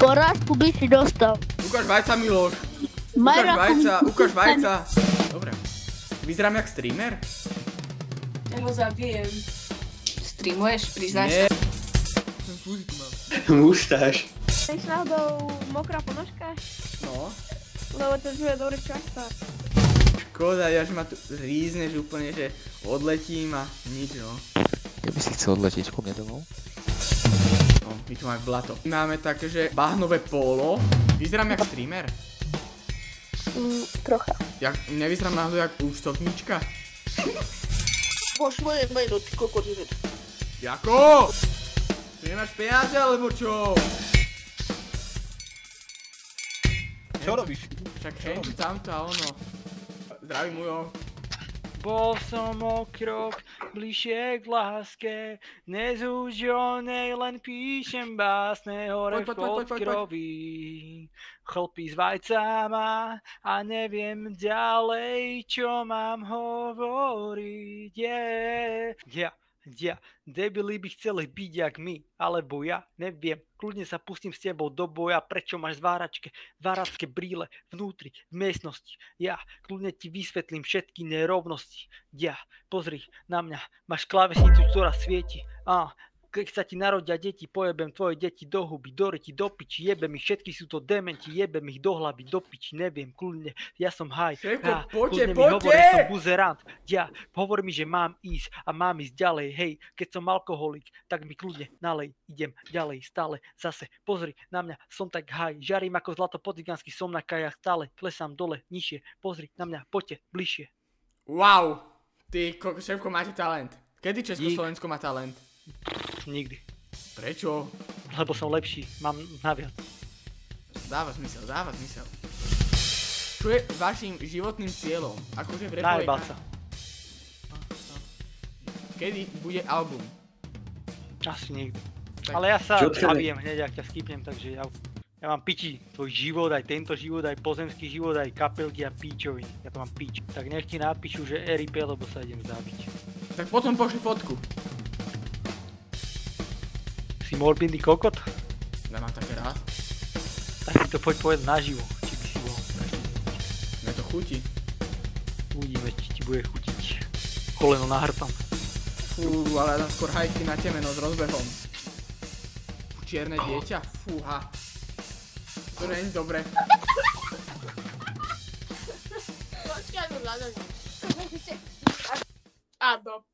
Porážku by si dostal. Ukáž vajca, Miloš. Ukáž vajca, ukáž vajca. Dobre. Vyzerám jak streamer? Ja ho zabijem. Streamuješ? Priznáš sa? Nie. Fúzi tu mám. Muštáš. Nech náhodou mokrá ponožka? No. Lebo to je dobrý časta. Škoda, ja že ma tu rízneš úplne, že odletím a nič, no. Ja by si chcel odletieť ku mne domov? No, my tu máme blato. Máme také, že bahnové pólo. Vyzerám jak streamer? Trocha. Nevyzerám náhodou jak účtovníčka? Bož moje meno, ty kokot. Jako? Tu nemáš peniaze, alebo čo? Čo robíš? Však hentu tamto a ono. Zdravím, Ujo. Bol som o krok bližšie k láske, dnes už o nej len píšem básne, hore v podkroví. Chlpí s vajcama a neviem ďalej, čo mám hovoriť. Debili by chceli byť jak my, alebo ja, neviem. Kľudne sa pustím s tebou do boja, prečo máš zváračské brýle vnútri, v miestnosti. Ja kľudne ti vysvetlím všetky nerovnosti. Pozri na mňa, máš klávesnicu, ktorá svieti. Keď sa ti narodia deti, pojebem tvoje deti do huby, do ryti, do piči, jebem ich, všetky sú to dementi, jebem ich do hlavy, do piči, neviem, kľudne, ja som haj. Poďte! Hovorí, som buzerant. Hovor mi, že mám ísť a mám ísť ďalej, hej, keď som alkoholik, tak mi kľudne nalej, idem ďalej, stále, zase, pozri na mňa, som tak haj, žarím ako zlato po cigánsky, som na kajach, stále, klesám dole, nižšie, pozri na mňa, poďte, bližšie. Wow, ty, šéfko, máte talent. Kedy Československo má talent? Nikdy. Prečo? Lebo som lepší, mám naviac. Dáva zmysel. Čo je vašim životným cieľom? Akože v repovej... Najebať sa. Kedy bude album? Asi nikdy. Tak. Ale ja sa zabijem hneď, ak ťa skipnem, takže ja mám piči tvoj život, aj tento život, aj pozemský život, aj kapelky a píčoviny. Ja to mám pič. Tak nech ti napíšu, že RIP, lebo sa idem zabiť. Tak potom pošli fotku. Si morbidný kokot? Nemám také rád. Tak si to poď povedať naživo, či by si bol. Mne to chutí. Uvidíme, či ti bude chutiť. Koleno na hrtam. Fú, ale ja dám skôr hajky na temeno s rozbehom. Čierne dieťa? Fúha. To není dobre. Počkaj, no hľadanie. Áno.